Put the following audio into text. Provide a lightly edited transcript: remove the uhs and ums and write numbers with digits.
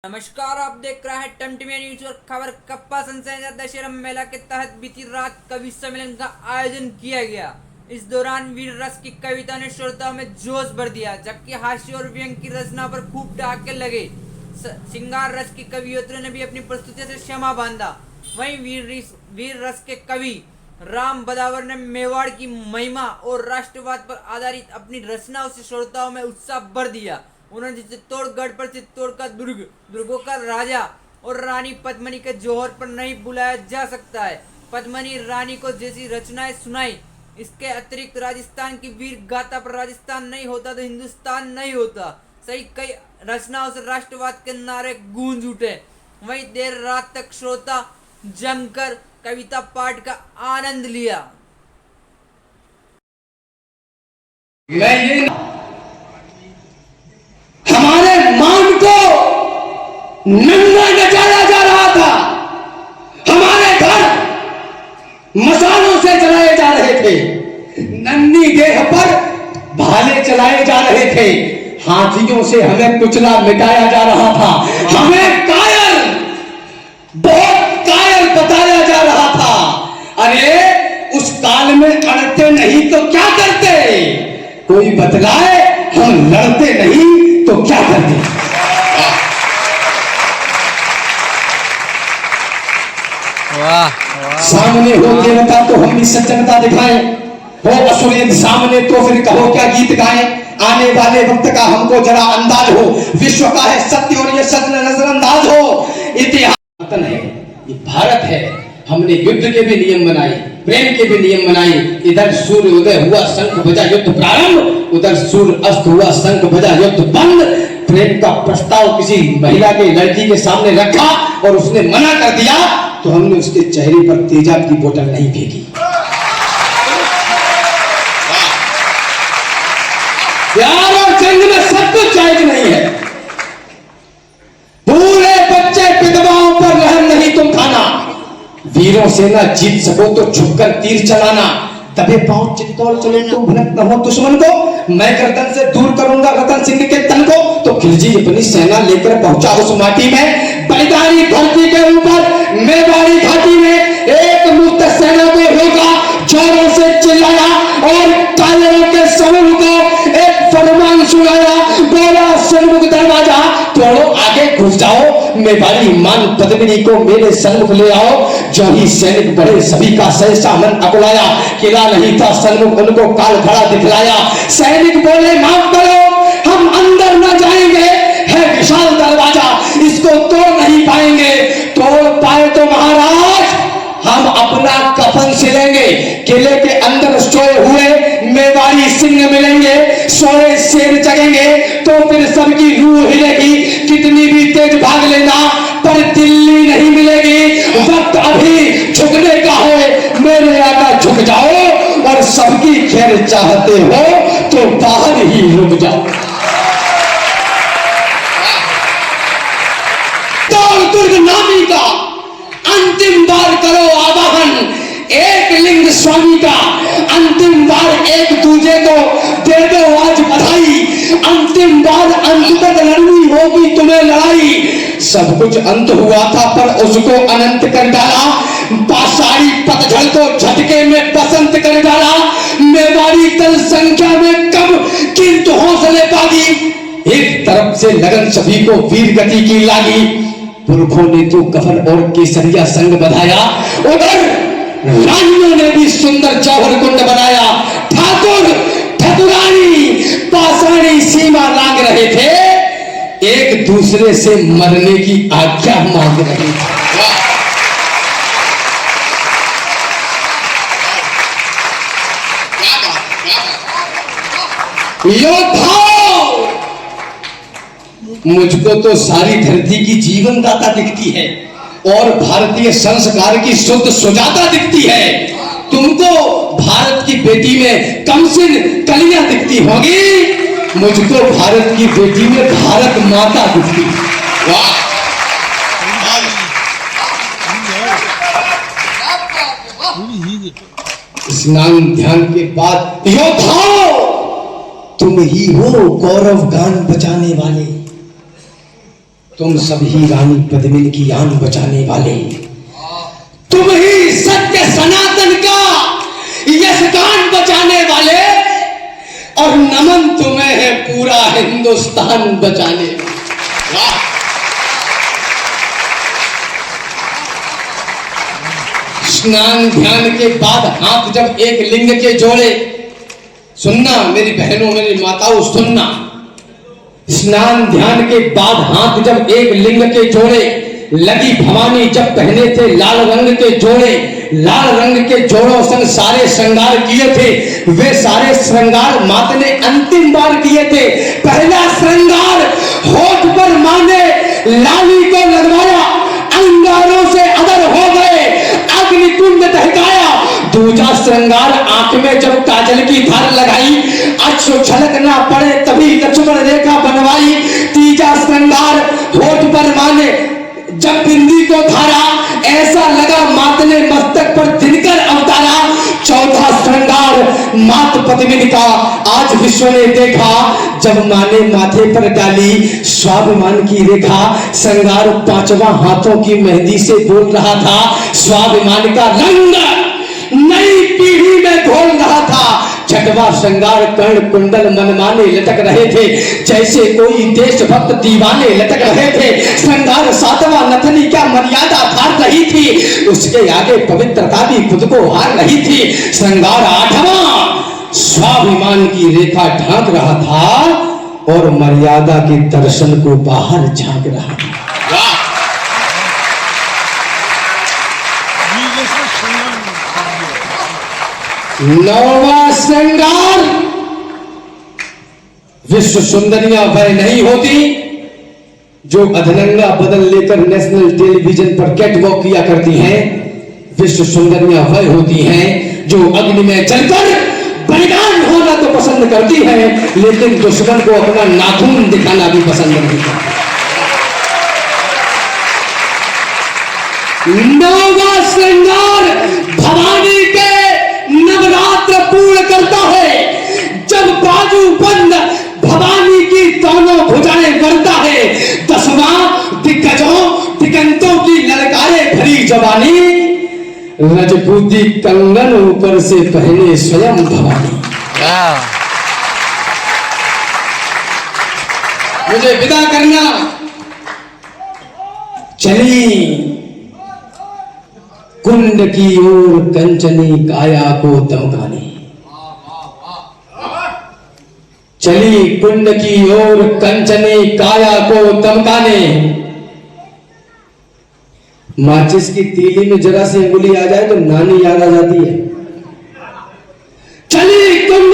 नमस्कार, आप देख रहे हैं टमटमिया न्यूज और खबर कप्पा संसद दशहरा मेला के तहत बीती रात कवि सम्मेलन का आयोजन किया गया। इस दौरान वीर रस की कविता ने श्रोताओं में जोश भर दिया, जबकि हास्य और व्यंग की रचना पर खूब ठहाके लगे। श्रृंगार रस की कवियत्रियों ने भी अपनी प्रस्तुति से क्षमा बांधा। वहीं वीर रस के कवि राम बदावर ने मेवाड़ की महिमा और राष्ट्रवाद पर आधारित अपनी रचनाओं से श्रोताओं में उत्साह भर दिया। उन्होंने चित्तौड़गढ़ पर चित्तौड़ का दुर्गों का राजा और रानी पद्मिनी के जौहर पर नहीं बुलाया जा सकता है। पद्मिनी रानी को जैसी रचनाएं सुनाई। इसके अतिरिक्त राजस्थान की वीर गाथा पर राजस्थान नहीं होता तो हिंदुस्तान नहीं होता सही कई रचनाओं से राष्ट्रवाद के नारे गूंज उठे। वहीं देर रात तक श्रोता जमकर कविता पाठ का आनंद लिया। हमारे मान को नंगा नचाया जा रहा था। हमारे घर मसालों से जलाए जा रहे थे। नन्ही देह पर भाले चलाए जा रहे थे। हाथियों से हमें कुचला मिटाया जा रहा था। हमें कायर, बहुत कायर बताया जा रहा था। अरे उस काल में अड़ते नहीं तो क्या करते? कोई बतलाए, हम लड़ते नहीं तो क्या करते? सामने हो देवता तो हम भी सज्जनता दिखाएं, हो असुर सामने तो फिर कहो क्या गीत गाएं। आने वाले वक्त का हमको जरा अंदाज हो, विश्व का है सत्य और ये सत्य नजरअंदाज हो। इतिहास है, ये भारत है। हमने युद्ध के भी नियम बनाए, प्रेम के भी नियम बनाए। इधर सूर्य उदय हुआ शंख बजा युद्ध प्रारंभ, उधर सूर्य अस्त हुआ शंख बजा युद्ध बंद। प्रेम का प्रस्ताव किसी महिला के लड़की के सामने रखा और उसने मना कर दिया तो हमने उसके चेहरे पर तेजाब की बोतल नहीं फेंकी। प्यार और जंग में सब कुछ जायज नहीं है। पूरे बच्चे विधवाओं पर रहम नहीं तुम खाना। वीरों से ना जीत सको तो झुककर तीर चलाना। दबे पांव चित्तौड़ चले तो भनक न हो दुश्मन को। मैं गर्दन से दूर करूंगा रतन सिंह के तन को। तो खिलजी अपनी सेना लेकर पहुंचा उस माटी में। बलिदानी धरती के ऊपर मेवाड़ी घाटी में एक मुक्त सेना को रोका, जोरों से चिल्लाया और कायरों के समूह को एक फरमान सुनाया। बोला सन्मुख दरवाजा तोड़ो, आगे घुस जाओ। मेवाड़ी मान पद्मिनी को मेरे सन्मुख ले आओ। जो ही सैनिक बढ़े सभी का सहसा मन अकुलाया। किला नहीं था सन्मुख उनको काल खड़ा दिखलाया। सैनिक बोले माफ करो, हम अंदर न जाएंगे। है विशाल दरवाजा, इसको तोड़ नहीं पाएंगे। तोड़ पाए तो महाराज हम अपना कफन सिलेंगे। किले के अंदर सोए हुए मेवाड़ी सिंह मिलेंगे, सोए शेर जगेंगे तो फिर सबकी रूह हिलेगी। कितनी भी तेज भाग लेना पर दिल्ली नहीं मिलेगी। वक्त अभी झुकने का है, मेरे आका झुक जाओ और सबकी खैर चाहते हो तो बाहर ही रुक जाओ। दुर्ग नामी का अंतिम बार करो आवाहन। एक लिंग स्वामी का अंतिम बार एक दूजे को दे दो आज बधाई। अंतिम बार अंत तक लड़नी होगी तुम्हें लड़ाई। सब कुछ अंत हुआ था पर उसको अनंत कर डाला। पाषाणी पतझड़ को झटके में बसंत कर डाला। मेवाड़ी दल संख्या में कम किंतु हौसले पागी। एक तरफ से लगन सभी को वीर गति की लागी। पुरखों ने तो कफन और केसरिया संग बधाया। उधर रानियों ने भी सुंदर जौहर कुंड बनाया। ठाकुर ठकुरानी पाषाणी सीमा लांग रहे थे, एक दूसरे से मरने की आज्ञा मांग रहे थे। योद्धाओ, मुझको तो सारी धरती की जीवन दाता दिखती है और भारतीय संस्कार की शुद्ध सुजाता दिखती है। तुमको भारत की बेटी में कमसिन कलियां दिखती होगी, मुझको भारत की बेटी में भारत माता दिखती। वाह! स्नान ध्यान के बाद योद्धाओ, तुम ही हो गौरव गान बजाने वाले। तुम सब ही रानी पद्मिनी की जान बचाने वाले, तुम ही सत्य सनातन का यशगान बचाने वाले, और नमन तुम्हें है पूरा हिंदुस्तान बचाने। स्नान ध्यान के बाद हाथ जब एक लिंग के जोड़े, सुनना मेरी बहनों मेरी माताओं सुनना, स्नान ध्यान के बाद हाथ जब एक लिंग के जोड़े, लगी भवानी जब पहने थे लाल रंग के जोड़े, लाल रंग के जोड़ों संग सारे श्रृंगार किए थे, वे सारे श्रृंगार माता ने अंतिम बार किए थे। पहला श्रृंगार होठ पर माने लाली को लगवाया, अंगारों से अदर हो गए, अग्निकुंड दहकाया। दूजा श्रृंगार आंख में जब काजल की धार लगाई, अश्रु छलक ना पड़े तभी लक्ष्मण रेखा बनवाई। तीजा श्रृंगार होठ पर माने जब बिंदी को धारा, ऐसा लगा मात ने मस्तक पर दिनकर अवतारा। चौथा श्रृंगार मात पद्मिनी का आज विश्व ने देखा, जब मां ने माथे पर डाली स्वाभिमान की रेखा। श्रृंगार पांचवा हाथों की मेहंदी से बोल रहा था, स्वाभिमान का रंग नई पीढ़ी में घोल रहा था। छठवा श्रृंगार कर्ण कुंडल मनमाने लटक रहे थे, जैसे कोई देशभक्त दीवाने लटक रहे थे। श्रृंगार सातवां नथनी क्या मर्यादा धार रही थी, उसके आगे पवित्रता भी खुद को हार रही थी। श्रृंगार आठवां स्वाभिमान की रेखा ढांक रहा था और मर्यादा के दर्शन को बाहर झांक रहा था। नौवां श्रृंगार, विश्व सुंदरियां वह नहीं होती जो अधनंगा बदल लेकर नेशनल टेलीविजन पर कैटवॉक किया करती हैं। विश्व सुंदरियां वह होती हैं जो अग्नि में जलकर बलिदान होना तो पसंद करती हैं, लेकिन दुश्मन को अपना नाखून दिखाना भी पसंद नहीं करती। नौवां श्रृंगार भवानी के नवरात्र पूर्ण करता है, जब बाजू बंद भवानी की दोनों भुजाएं करता है। दसवां दिग्गजों दिगंतों की ललकारे भरी जवानी, रजपूती कंगन ऊपर से पहने स्वयं भवानी। मुझे विदा करना, चली कुंड की ओर कंचनी काया को दमकाने, चली कुंड की ओर कंचनी काया को दमकाने। माचिस की तीली में जरा सी अंगुली आ जाए तो नानी याद आ जाती है। चली कुंड